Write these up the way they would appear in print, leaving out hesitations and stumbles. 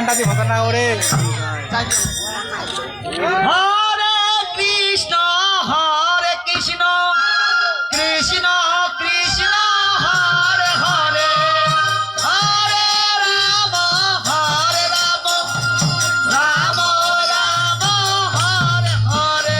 ঘন্টা দিয়ে ভাষা না ওরে হরে কৃষ্ণ কৃষ্ণ কৃষ্ণ কৃষ্ণ হরে হরে হরে রাম রাম রাম হরে হরে হরে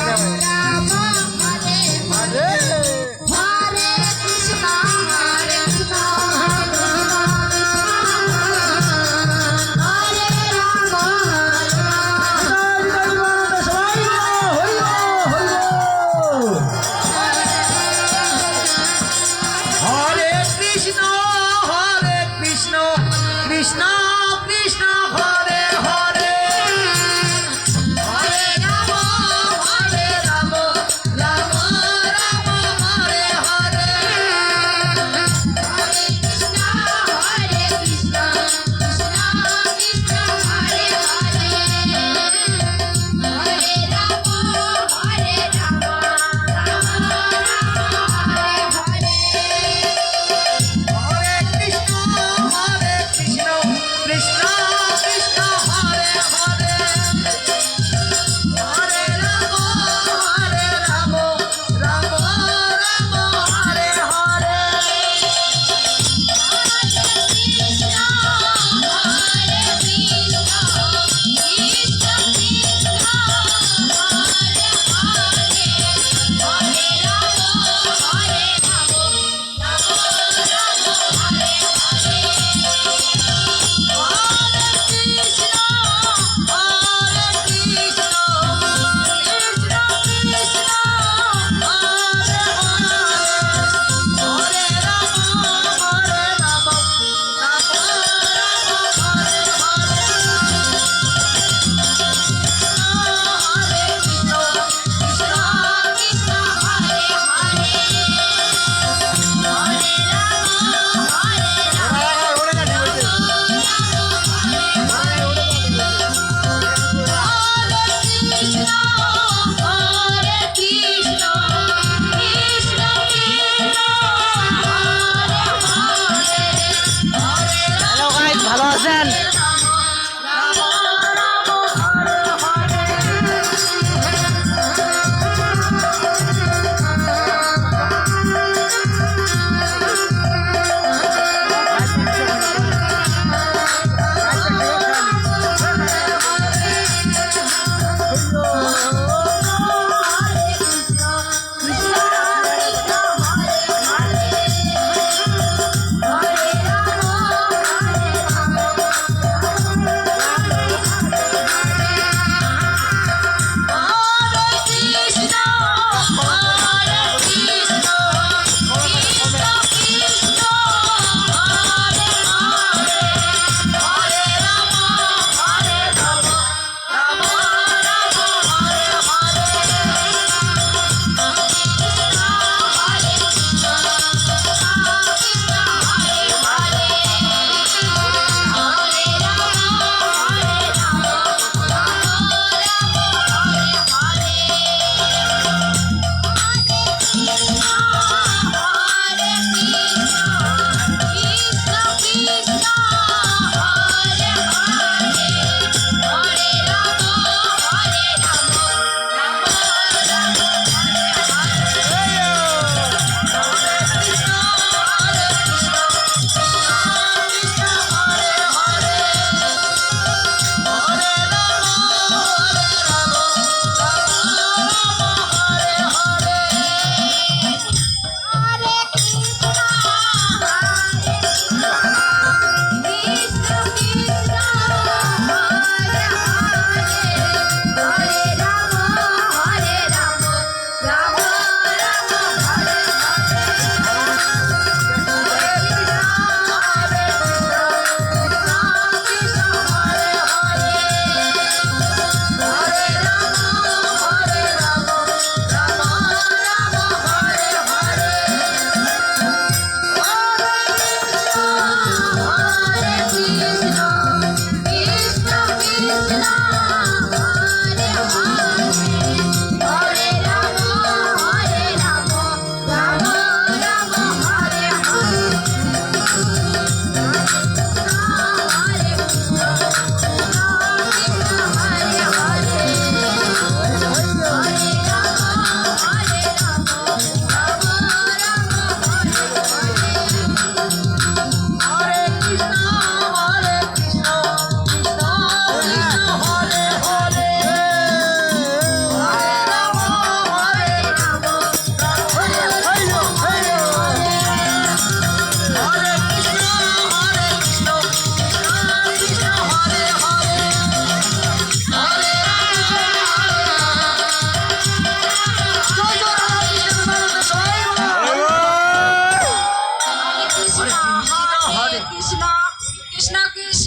রাম রাম হরে হরে কৃষ্ণ কৃষ্ণ হরে হরে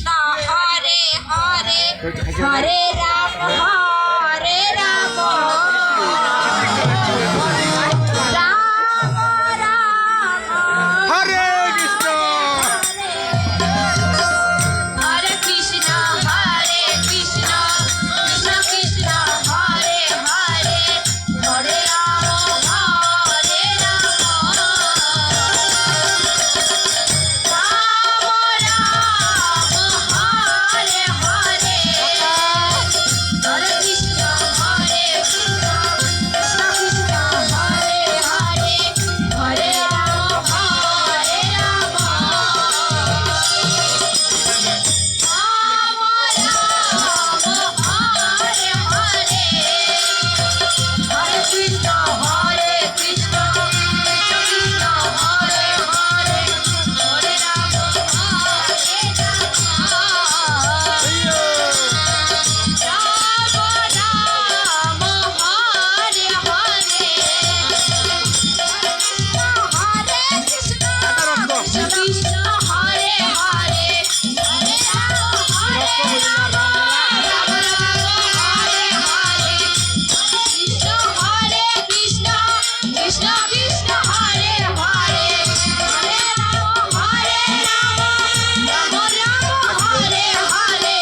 কৃষ্ণ হরে হরে হরে রাম হরে রাম রাম রাম হরে কৃষ্ণ হরে কৃষ্ণ কৃষ্ণ কৃষ্ণ হরে হরে হরে রাম হরে রাম হরে হরে হরে কৃষ্ণ কৃষ্ণ কৃষ্ণ হরে হরে হরে রাম হরে কৃষ্ণ হরে কৃষ্ণ কৃষ্ণ হরে হরে হরে রাম হরে রাম রাম রাম হরে হরে হরে কৃষ্ণ কৃষ্ণ হরে হরে হরে রাম হরে রাম রাম রাম হরে হরে কৃষ্ণ হরে কৃষ্ণ কৃষ্ণ কৃষ্ণ হরে হরে হরে রাম রাম রাম হরে হরে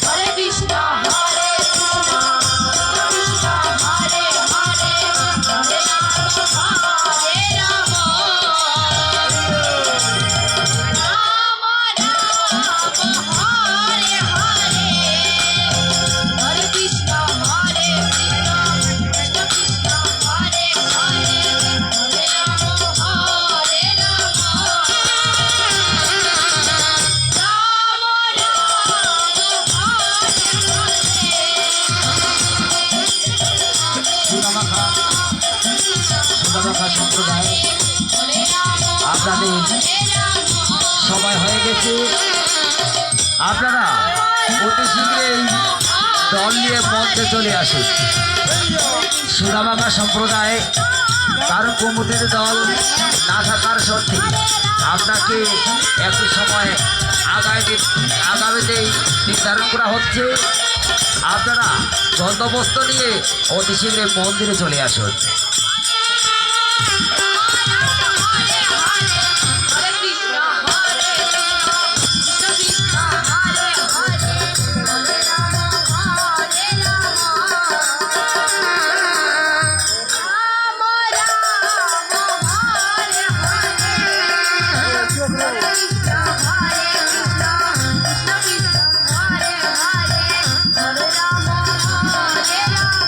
হরে কৃষ্ণ হরে কৃষ্ণ কৃষ্ণ হরে হরে হরে রাম হরে রাম হরে হরে হরে কৃষ্ণ হরে কৃষ্ণ কৃষ্ণ কৃষ্ণ হরে হরে হরে রাম হরে রাম সুদামাখা সম্প্রদায় আপনাদের সময় হয়ে গেছে। আপনারা অতি শীঘ্রই দল নিয়ে মঞ্চে চলে আসুন। সুদামাখা সম্প্রদায় তার কমিটির দল না থাকার সত্ত্বে আপনাকে একটি সময় আগামীতেই নির্ধারণ করা হচ্ছে। আপনারা বন্দোবস্ত নিয়ে অতি শীঘ্রই মন্দিরে চলে আসুন। Hare Krishna Hare Krishna Krishna Hare Hare Hare Ram Hare Ram Ram Ram Hare Hare Hare Krishna Hare Krishna Krishna Krishna Hare Hare Hare Ram Hare Ram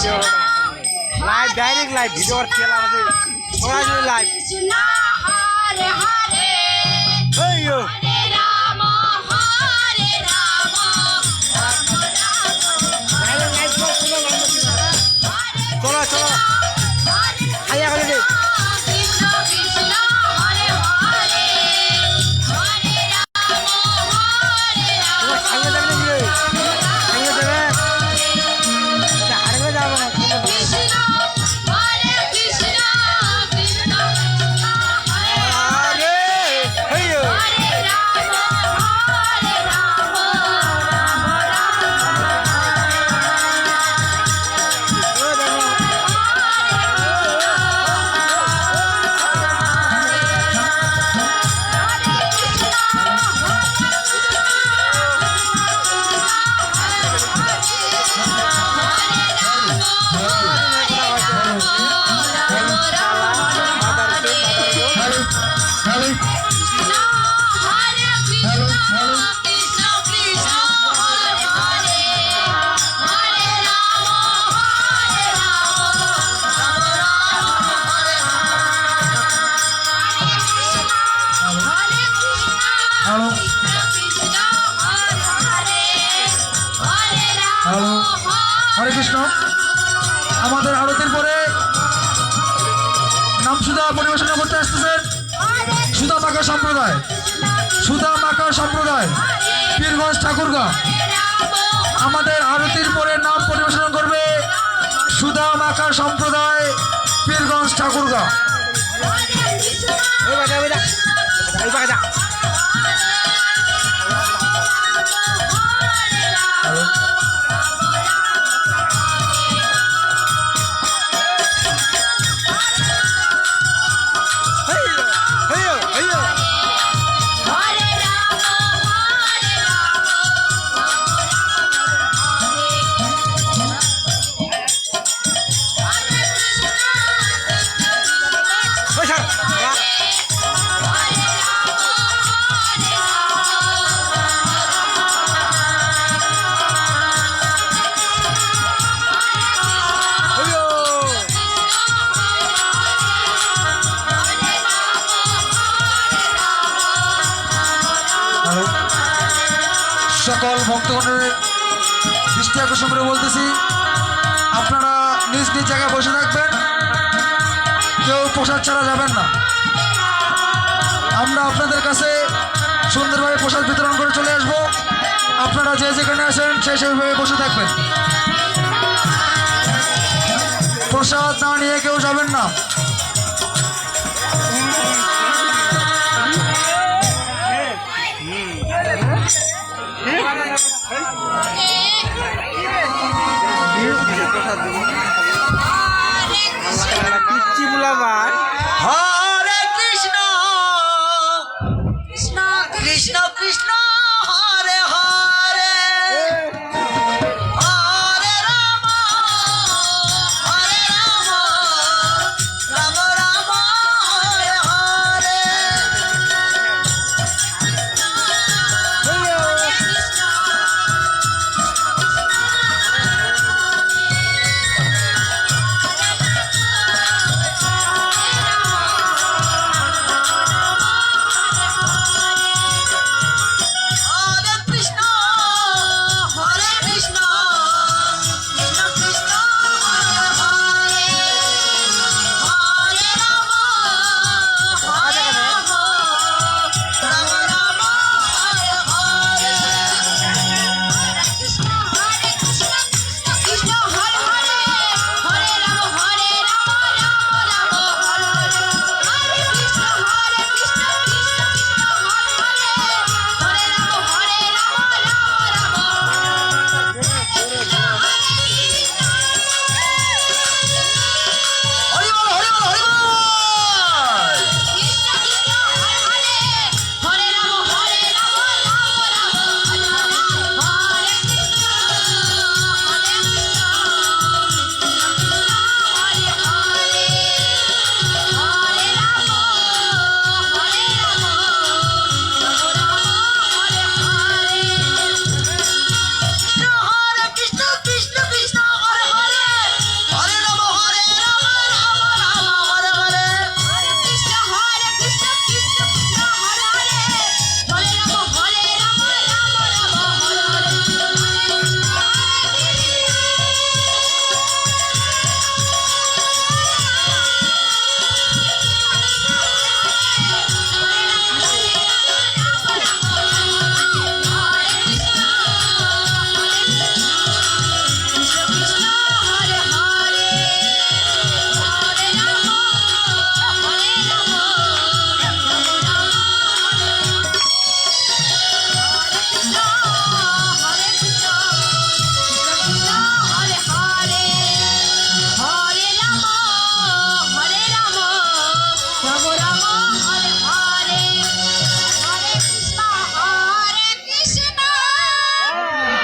live direct live video আর খেলা আছে সরাসরি লাইভ কৃষ্ণ হরে হরে এই ইয়ো হরে রাম হরে রাম চলো চলো আইয়া গেলে রে কৃষ্ণ কৃষ্ণ হরে হরে হরে রাম হরে রাম সামনে যাবে নাকি রে সামনে যাবে আরেকবার যাবো না কৃষ্ণ হরে কৃষ্ণ কৃষ্ণ হরে আরে এই ইয়ো হরে রাম হরে রাম ও দেখো হরে কৃষ্ণ। আমাদের আরতির পরে নাম সুধা পরিবেশনা করতে আসতেছেন সুধা মাকা সম্প্রদায়, সুধা মাকা সম্প্রদায় পীরগঞ্জ ঠাকুরগাঁ। আমাদের আরতির পরে নাম পরিবেশনা করবে সুধা মাকা সম্প্রদায় পীরগঞ্জ ঠাকুরগাঁ। ওই বাজা ওই বাজা সকল ভক্তগণের দৃষ্টি আকর্ষণ করে বলতেছি, আপনারা নিজ নিজ জায়গায় বসে থাকবেন, কেউ প্রসাদ ছাড়া যাবেন না। আমরা আপনাদের কাছে সুন্দরভাবে প্রসাদ বিতরণ করে চলে আসব। আপনারা যে যেখানে আসেন সেইভাবে বসে থাকবেন। প্রসাদ না নিয়ে কেউ যাবেন না। পিচ্ছি বুলা ভাই হরে কৃষ্ণ কৃষ্ণ কৃষ্ণ কৃষ্ণ হরে হরে হরে রাম রাম রাম হরে হরে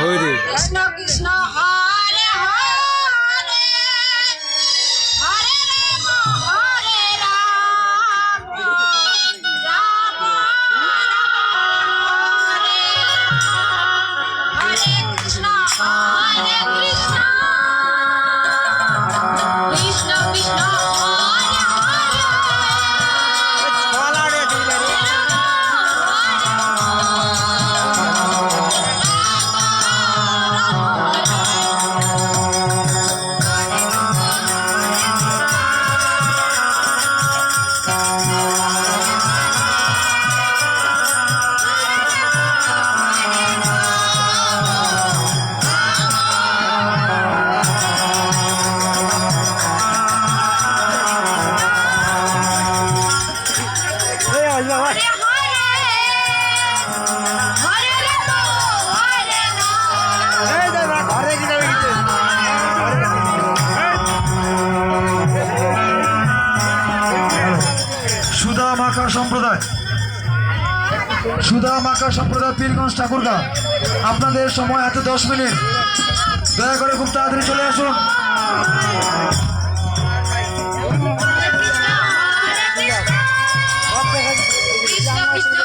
ওই রে কৃষ্ণ কৃষ্ণ হরে হরে হরে রাম রাম হরে হরে কৃষ্ণ কৃষ্ণ কৃষ্ণ হরে হরে ছলাড়ে দিলে রে এই আইলা ভাই এই দাদা ঘরে কি যাবে গিয়ে সুধা মাখা সম্প্রদায় পীরগঞ্জ ঠাকুরগা, আপনাদের সময় হাতে 10 মিনিট, দয়া করে খুব তাড়াতাড়ি চলে আসুন। কৃষ্ণ কৃষ্ণ